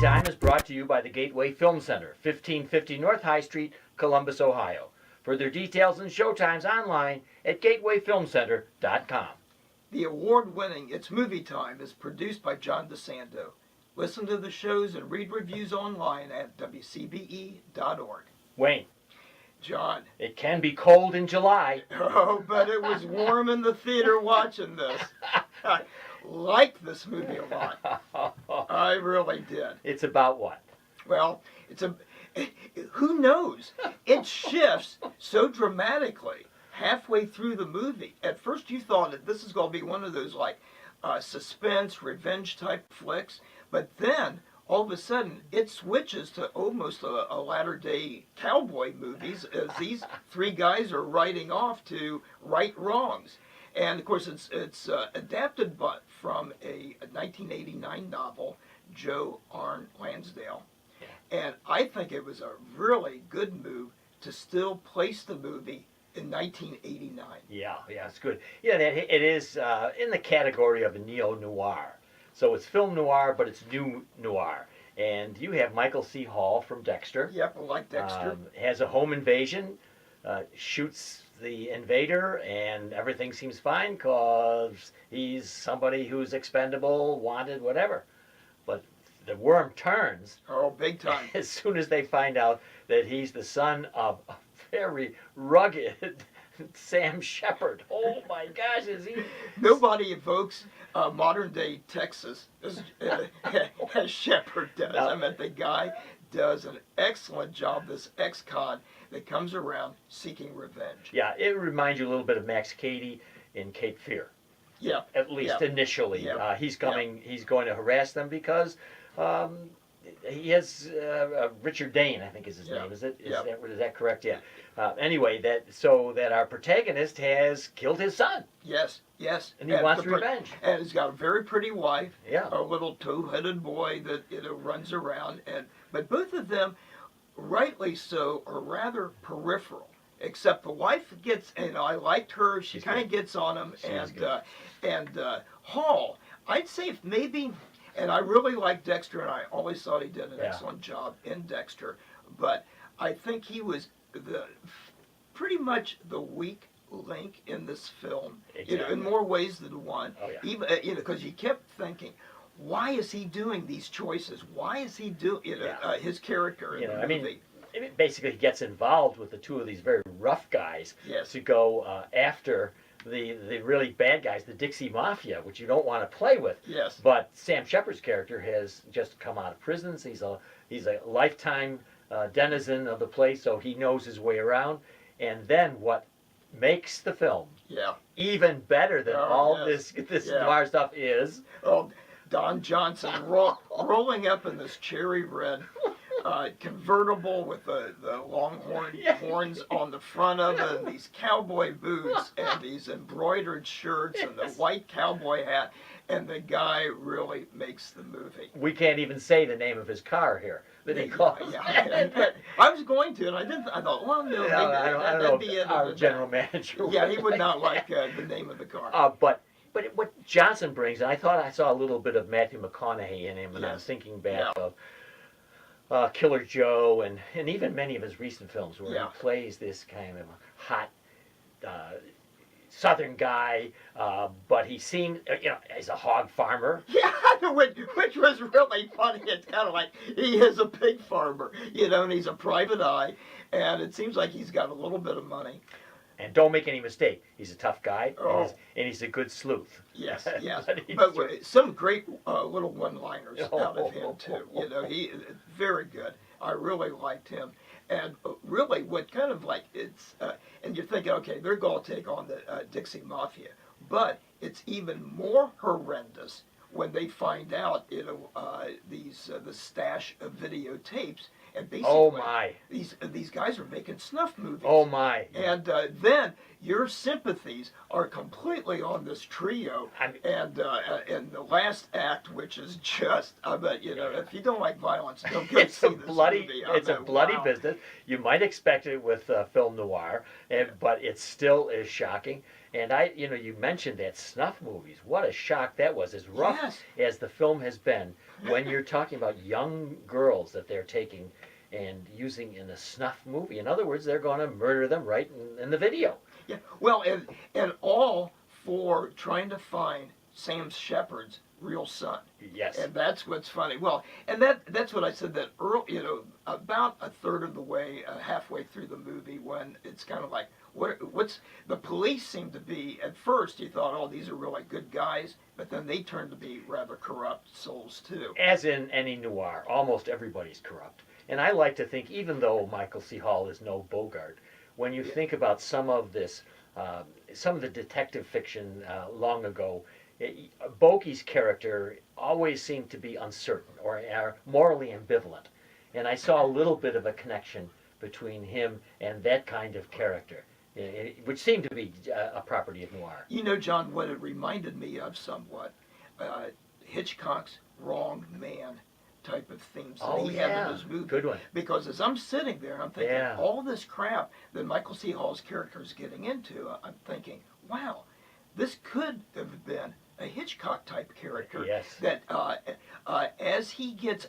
Anytime is brought to you by the Gateway Film Center, 1550 North High Street, Columbus, Ohio. Further details and showtimes online at gatewayfilmcenter.com. The award-winning It's Movie Time is produced by John DeSando. Listen to the shows and read reviews online at WCBE.org. Wayne. John. It can be cold in July. Oh, but it was warm in the theater watching this. I liked this movie a lot. I really did. It's about what? Well, who knows? It shifts so dramatically halfway through the movie. At first you thought that this is going to be one of those suspense, revenge type flicks, but then all of a sudden it switches to almost a latter-day cowboy movies as these three guys are riding off to right wrongs. And of course it's adapted from a 1989 novel, Joe Arn Lansdale. And I think it was a really good move to still place the movie in 1989. Yeah, it's good. Yeah, it is in the category of a neo-noir. So it's film noir, but it's new noir. And you have Michael C. Hall from Dexter. Yep, I like Dexter. Has a home invasion, shoots the invader, and everything seems fine because he's somebody who's expendable, wanted, whatever. But the worm turns. Oh, big time. As soon as they find out that he's the son of a very rugged Sam Shepard. Oh my gosh, is he? Nobody evokes modern day Texas as Shepard does. No. I mean, the guy does an excellent job, this ex-con that comes around seeking revenge. Yeah, it reminds you a little bit of Max Cady in Cape Fear. Yeah. At least initially. Yeah. He's going to harass them because he has Richard Dane, I think is his name. Is that correct? Yeah. Anyway, that our protagonist has killed his son. Yes. And he wants revenge. And he's got a very pretty wife. Yeah. A little tow-headed boy that runs around, but both of them, rightly so, are rather peripheral. Except the wife gets, and I liked her. She kind of gets on him, and Hall, I'd say if maybe. And I really like Dexter, and I always thought he did an excellent job in Dexter. But I think he was pretty much the weak link in this film, in more ways than one. Oh, yeah. Even because you kept thinking, why is he doing these choices? Why is he doing his character in the movie? Basically, he gets involved with the two of these very rough guys to go after the really bad guys, the Dixie Mafia, which you don't want to play with. Yes. But Sam Shepard's character has just come out of prison. He's a lifetime denizen of the place, so he knows his way around. And then what makes the film even better than this noir stuff is Don Johnson rolling up in this cherry red convertible with the longhorn horns on the front of it, and these cowboy boots and these embroidered shirts and the white cowboy hat, and the guy really makes the movie. We can't even say the name of his car here that he calls. I was going to, and I didn't. I thought, well, no, maybe that'd be our general manager. Yeah, he would not like the name of the car. But what Johnson brings, and I thought I saw a little bit of Matthew McConaughey in him, and I was thinking back of Killer Joe, and even many of his recent films where he plays this kind of hot Southern guy, but he seemed, as a hog farmer. Yeah, which was really funny. It's kind of like he is a pig farmer, and he's a private eye, and it seems like he's got a little bit of money. And don't make any mistake, he's a tough guy, and he's a good sleuth. Yes. but some great little one-liners out of him, too. He very good. I really liked him. And really what kind of and you're thinking, okay, they're going to take on the Dixie Mafia. But it's even more horrendous when they find out, the stash of videotapes. And basically, these guys are making snuff movies. Oh my! And then your sympathies are completely on this trio, and the last act, which is just, I bet if you don't like violence, don't go see this movie. It's a bloody business. You might expect it with film noir, but it still is shocking. And you mentioned that snuff movies. What a shock that was. As rough Yes. as the film has been, when you're talking about young girls that they're taking and using in a snuff movie. In other words, they're going to murder them right in the video. Yeah. Well, and all for trying to find Sam Shepard's real son. Yes. And that's what's funny. Well, and that's what I said, that about a third of the way, halfway through the movie, when it's kind of like, what's the police seem to be, at first you thought, oh, these are really good guys, but then they turned to be rather corrupt souls too. As in any noir, almost everybody's corrupt. And I like to think, even though Michael C. Hall is no Bogart, when you think about some of the detective fiction long ago, Bogey's character always seemed to be uncertain or morally ambivalent. And I saw a little bit of a connection between him and that kind of character, which seemed to be a property of noir. You know, John, what it reminded me of somewhat, Hitchcock's Wrong Man type of themes that he had in his movie. Good one. Because as I'm sitting there and I'm thinking, all this crap that Michael C. Hall's character is getting into, I'm thinking, wow, this could have been a Hitchcock type character. Yes. That as he gets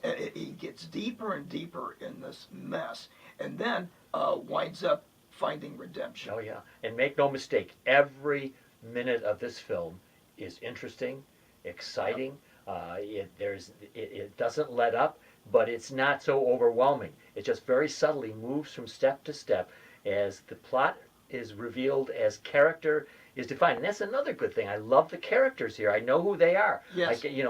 deeper and deeper in this mess, and then winds up finding redemption. Oh yeah, and make no mistake, every minute of this film is interesting, exciting. It doesn't let up, but it's not so overwhelming. It just very subtly moves from step to step as the plot is revealed, as character is defined. And that's another good thing. I love the characters here. I know who they are. Yes. They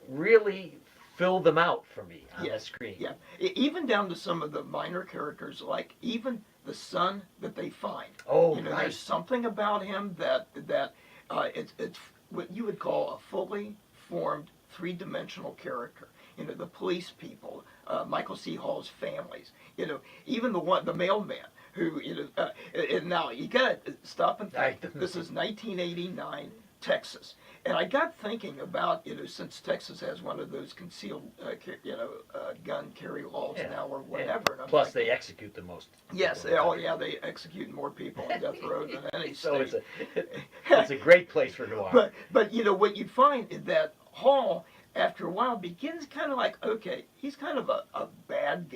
really fill them out for me on the screen. Yeah, even down to some of the minor characters, like even the son that they find. Oh, right. There's something about him that it's what you would call a fully formed three-dimensional character. The police people, Michael C. Hall's families. Even the mailman who and now you got to stop and think. This is 1989 Texas. And I got thinking about, since Texas has one of those concealed, gun carry laws now or whatever. And plus, they execute the most. Yes, they execute more people on death row than any state. So it's a great place for noir. But what you find is that Hall, after a while, begins kind of like, okay, he's kind of a bad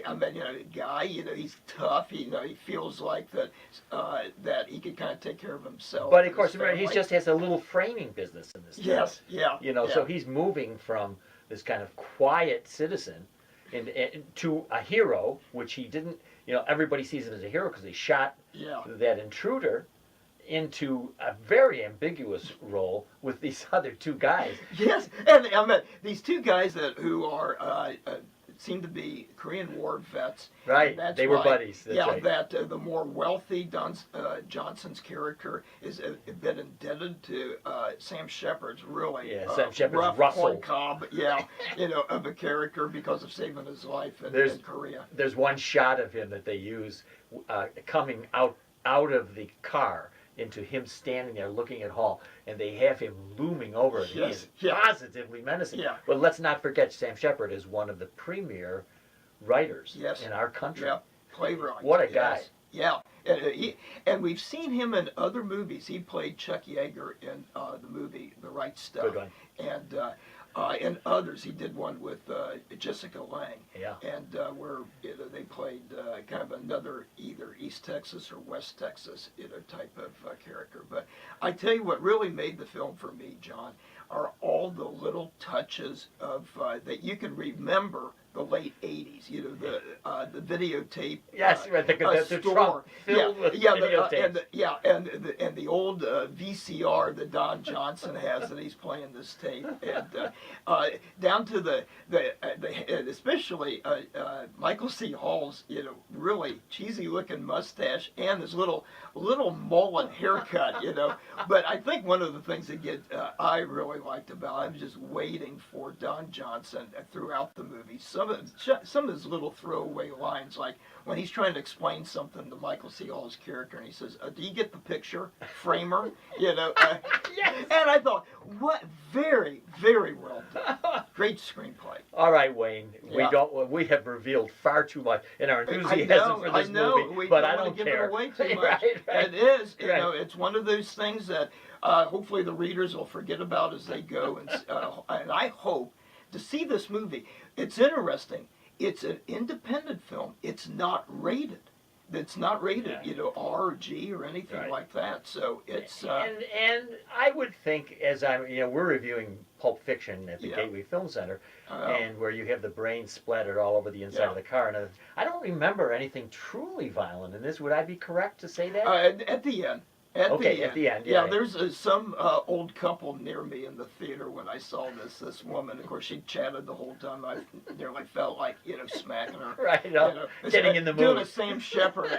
guy. He's tough. He feels like that he could kind of take care of himself. But of course, he just has a little framing business in this. Yes, So he's moving from this kind of quiet citizen to a hero, which he didn't. Everybody sees him as a hero because he shot that intruder, into a very ambiguous role with these other two guys. Yes, and these two guys who are seem to be Korean War vets. Right, they were buddies. That's right. That the more wealthy Johnson's character is a bit indebted to Sam Shepard's really Sam Shepard's rough Russell. corncob, of a character because of saving his life in Korea. There's one shot of him that they use coming out of the car into him standing there looking at Hall, and they have him looming over it. Yes. He is positively menacing. Yeah. But let's not forget, Sam Shepard is one of the premier writers in our country. Yeah, playwright. What a guy. Yeah, and we've seen him in other movies. He played Chuck Yeager in the movie The Right Stuff. Good one. And in others, he did one with Jessica Lange. Yeah. And where they played kind of another either East Texas or West Texas type of character. But I tell you what really made the film for me, John, are all the little touches of that you can remember the late '80s. The videotape. Yes, right. The store filled with videotapes. And the old VCR that Don Johnson has that he's playing this tape, and down to especially Michael C. Hall's really cheesy looking mustache and his little mullet haircut. But I think one of the things that I really liked about it, I was just waiting for Don Johnson throughout the movie. So some of his little throwaway lines, like when he's trying to explain something to Michael C. Hall's character, and he says, "Do you get the picture, Framer?" You know. Yes. And I thought, what very, very well done. Great screenplay. All right, Wayne. Yeah. We have revealed far too much in our enthusiasm for this movie, but I don't give care. it away too much. Right. It is, you Right. know, it's one of those things that hopefully the readers will forget about as they go, and I hope to see this movie. It's interesting. It's an independent film. It's not rated. It's not rated, you know, R or G or anything like that. So it's and I would think, as I'm, you know, we're reviewing Pulp Fiction at the Gateway Film Center, and where you have the brains splattered all over the inside of the car, and I don't remember anything truly violent in this. Would I be correct to say that? At the end. At the end. Yeah, there's some old couple near me in the theater when I saw this. This woman, of course, she chatted the whole time. I nearly felt like, you know, smacking her. Right, getting in the mood. Doing a Sam Shepard,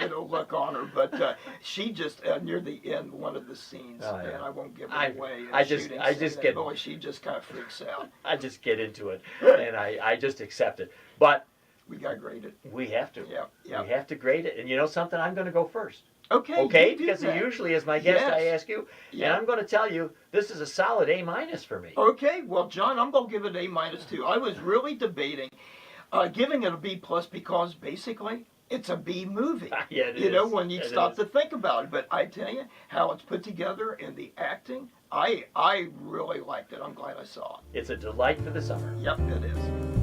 you know, look on her. But she just, near the end, one of the scenes, and I won't give it away. I just get, boy, she just kind of freaks out. I just get into it, and I just accept it. But we got to grade it. We have to. Yeah. We have to grade it. And you know something? I'm going to go first. Okay, because usually as my guest I ask you, and I'm going to tell you this is a solid A- for me. Okay, well, John, I'm going to give it A- too. I was really debating giving it a B+ because basically it's a B movie. Yeah, it is. You know, when you stop to think about it. But I tell you, how it's put together and the acting, I really liked it. I'm glad I saw it. It's a delight for the summer. Yep, it is.